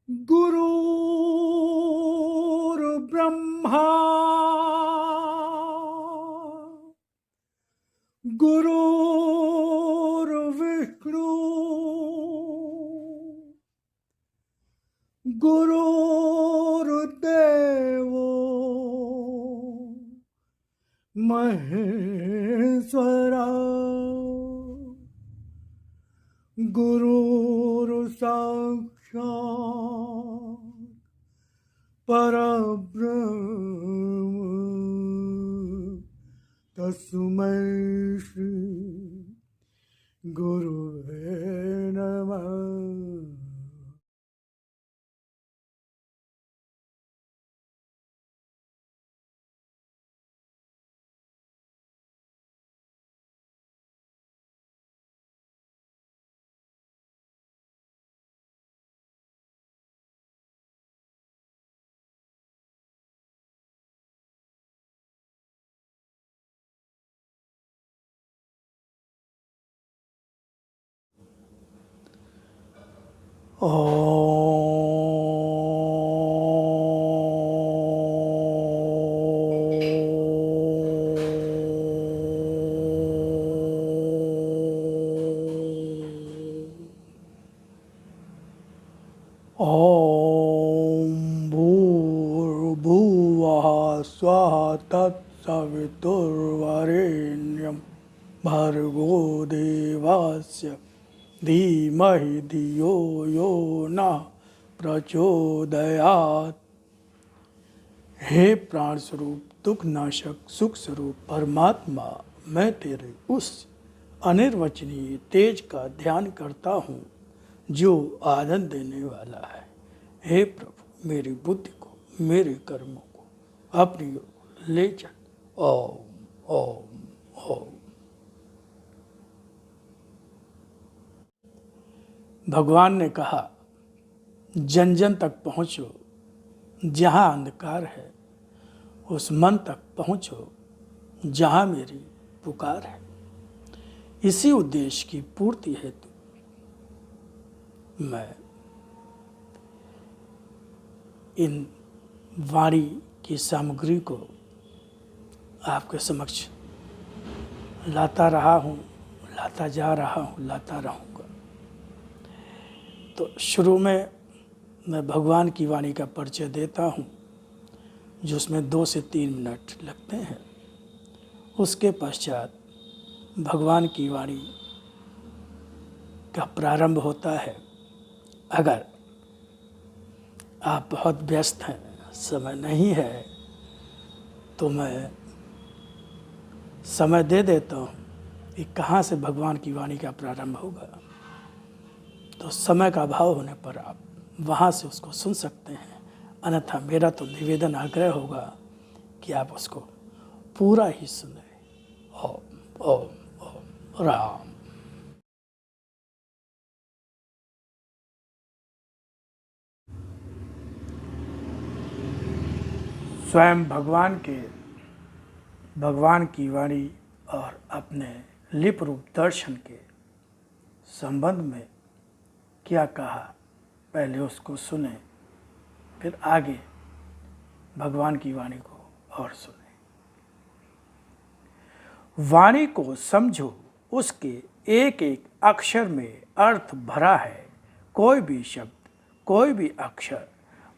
गुरुर्ब्रह्मा गुरुर्विष्णु गुरुर्देवो महेश्वरा गुरुर्साक्षात् परब्रह्म तस्मै श्री गुरुवे नमः। ॐ भूर्भुवः स्वः तत्सवितुर्वरेण्यं भर्गो देवस्य धीमहि धियो यो नः प्रचोदयात्। हे प्राण स्वरूप, दुख नाशक, सुख स्वरूप परमात्मा, मैं तेरे उस अनिर्वचनीय तेज का ध्यान करता हूँ जो आनंद देने वाला है। हे प्रभु, मेरी बुद्धि को, मेरे कर्मों को अपनी ओर ले चल। ओम ओम ओम। भगवान ने कहा, जन जन तक पहुँचो, जहाँ अंधकार है उस मन तक पहुँचो जहाँ मेरी पुकार है। इसी उद्देश्य की पूर्ति हेतु मैं इन वाणी की सामग्री को आपके समक्ष लाता रहा हूँ, लाता जा रहा हूँ, लाता रहूँगा। तो शुरू में मैं भगवान की वाणी का परिचय देता हूँ, जिसमें 2 से 3 मिनट लगते हैं। उसके पश्चात भगवान की वाणी का प्रारंभ होता है। अगर आप बहुत व्यस्त हैं, समय नहीं है, तो मैं समय दे देता हूँ कि कहाँ से भगवान की वाणी का प्रारंभ होगा। तो समय का अभाव होने पर आप वहाँ से उसको सुन सकते हैं, अन्यथा मेरा तो निवेदन आग्रह होगा कि आप उसको पूरा ही सुने। ओम ओम ओम राम। स्वयं भगवान की वाणी और अपने लिप रूप दर्शन के संबंध में क्या कहा, पहले उसको सुने, फिर आगे भगवान की वाणी को और सुने। वाणी को समझो, उसके एक एक अक्षर में अर्थ भरा है। कोई भी शब्द, कोई भी अक्षर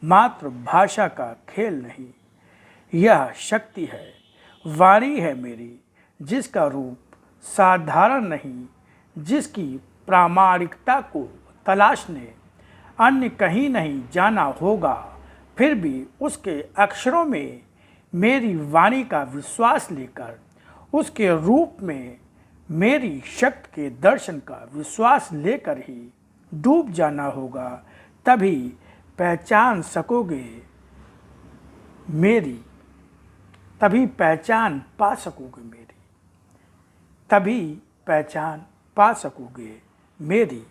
मात्र भाषा का खेल नहीं, यह शक्ति है। वाणी है मेरी, जिसका रूप साधारण नहीं, जिसकी प्रामाणिकता को तलाशने अन्य कहीं नहीं जाना होगा, फिर भी उसके अक्षरों में मेरी वाणी का विश्वास लेकर, उसके रूप में मेरी शक्ति के दर्शन का विश्वास लेकर ही डूब जाना होगा। तभी पहचान सकोगे मेरी, तभी पहचान पा सकोगे मेरी, तभी पहचान पा सकोगे मेरी।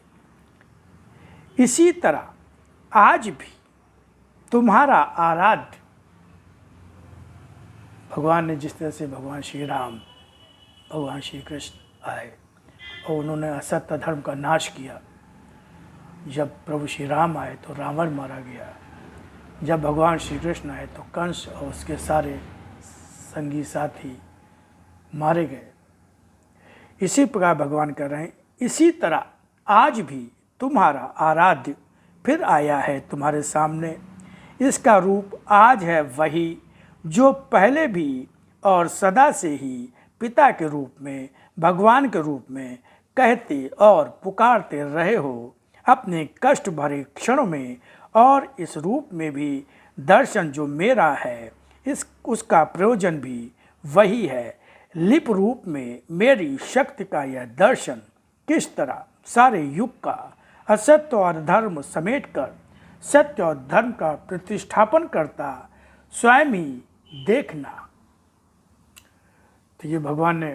इसी तरह आज भी तुम्हारा आराध्य भगवान ने जिस तरह से भगवान श्री राम, भगवान श्री कृष्ण आए और उन्होंने असत्य धर्म का नाश किया, जब प्रभु श्री राम आए तो रावण मारा गया, जब भगवान श्री कृष्ण आए तो कंस और उसके सारे संगी साथी मारे गए। इसी प्रकार भगवान कह रहे हैं, इसी तरह आज भी तुम्हारा आराध्य फिर आया है तुम्हारे सामने। इसका रूप आज है वही जो पहले भी और सदा से ही पिता के रूप में, भगवान के रूप में कहते और पुकारते रहे हो अपने कष्ट भरे क्षणों में। और इस रूप में भी दर्शन जो मेरा है उसका प्रयोजन भी वही है। लिप रूप में मेरी शक्ति का यह दर्शन किस तरह सारे युग का असत्य और धर्म समेटकर सत्य और धर्म का प्रतिष्ठापन करता स्वयं ही देखना। तो ये भगवान ने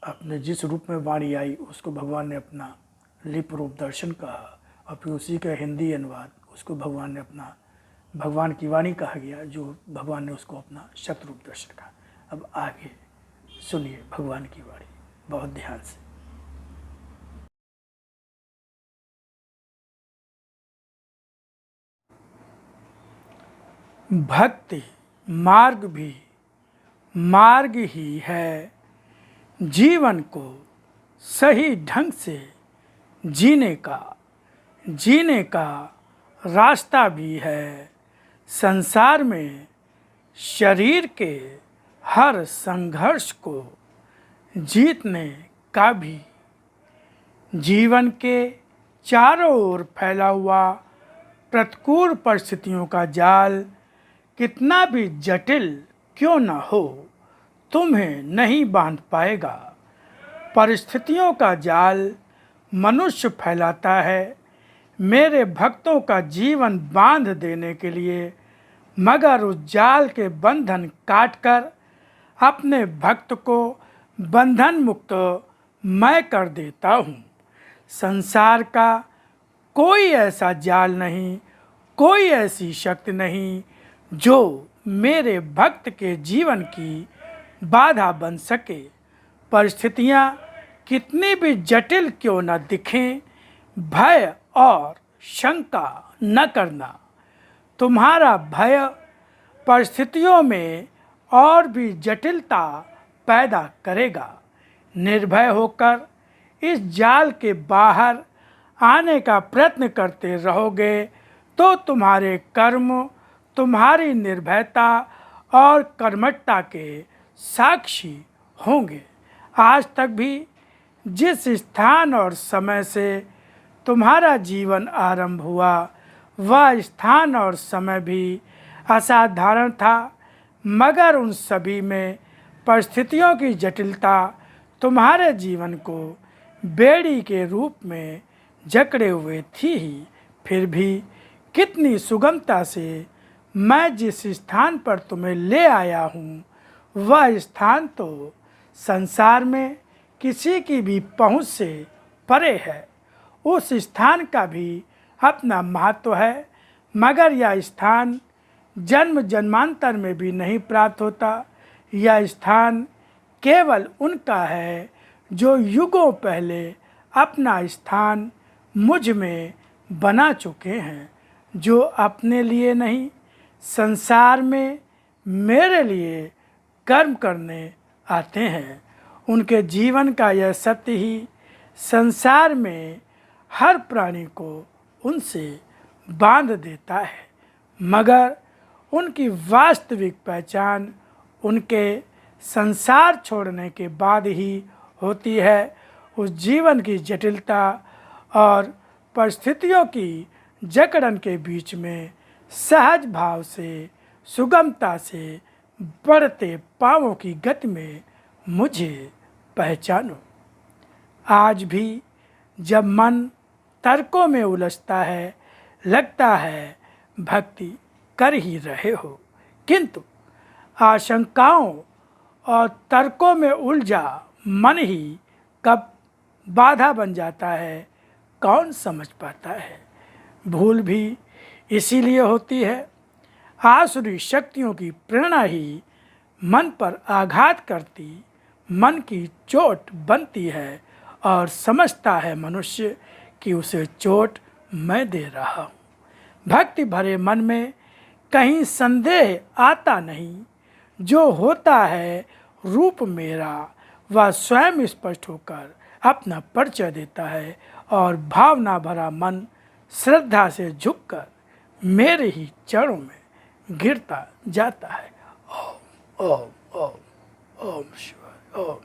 अपने जिस रूप में वाणी आई उसको भगवान ने अपना लिप रूप दर्शन कहा, और फिर उसी का हिंदी अनुवाद उसको भगवान ने अपना भगवान की वाणी कहा गया, जो भगवान ने उसको अपना शत रूप दर्शन कहा। अब आगे सुनिए भगवान की वाणी बहुत ध्यान से। भक्ति मार्ग भी मार्ग ही है, जीवन को सही ढंग से जीने का रास्ता भी है। संसार में शरीर के हर संघर्ष को जीतने का भी। जीवन के चारों ओर फैला हुआ प्रतिकूल परिस्थितियों का जाल कितना भी जटिल क्यों न हो तुम्हें नहीं बांध पाएगा। परिस्थितियों का जाल मनुष्य फैलाता है मेरे भक्तों का जीवन बांध देने के लिए, मगर उस जाल के बंधन काटकर अपने भक्त को बंधन मुक्त मैं कर देता हूँ। संसार का कोई ऐसा जाल नहीं, कोई ऐसी शक्ति नहीं जो मेरे भक्त के जीवन की बाधा बन सके। परिस्थितियाँ कितनी भी जटिल क्यों न दिखें, भय और शंका न करना। तुम्हारा भय परिस्थितियों में और भी जटिलता पैदा करेगा। निर्भय होकर इस जाल के बाहर आने का प्रयत्न करते रहोगे तो तुम्हारे कर्म तुम्हारी निर्भयता और कर्मठता के साक्षी होंगे। आज तक भी जिस स्थान और समय से तुम्हारा जीवन आरंभ हुआ वह स्थान और समय भी असाधारण था, मगर उन सभी में परिस्थितियों की जटिलता तुम्हारे जीवन को बेड़ी के रूप में जकड़े हुए थी ही। फिर भी कितनी सुगमता से मैं जिस स्थान पर तुम्हें ले आया हूँ वह स्थान तो संसार में किसी की भी पहुँच से परे है। उस स्थान का भी अपना महत्व है, मगर यह स्थान जन्म जन्मांतर में भी नहीं प्राप्त होता। यह स्थान केवल उनका है जो युगों पहले अपना स्थान मुझ में बना चुके हैं, जो अपने लिए नहीं संसार में मेरे लिए कर्म करने आते हैं। उनके जीवन का यह सत्य ही संसार में हर प्राणी को उनसे बांध देता है, मगर उनकी वास्तविक पहचान उनके संसार छोड़ने के बाद ही होती है। उस जीवन की जटिलता और परिस्थितियों की जकड़न के बीच में सहज भाव से सुगमता से बढ़ते पाँवों की गति में मुझे पहचानो। आज भी जब मन तर्कों में उलझता है, लगता है भक्ति कर ही रहे हो, किंतु आशंकाओं और तर्कों में उलझा मन ही कब बाधा बन जाता है कौन समझ पाता है। भूल भी इसीलिए होती है। आसुरी शक्तियों की प्रेरणा ही मन पर आघात करती, मन की चोट बनती है और समझता है मनुष्य कि उसे चोट मैं दे रहा हूँ। भक्ति भरे मन में कहीं संदेह आता नहीं, जो होता है रूप मेरा वह स्वयं स्पष्ट होकर अपना परिचय देता है और भावना भरा मन श्रद्धा से झुककर मेरे ही चरणों में गिरता जाता है। ओम ओम ओम ओम शिवाय ओम।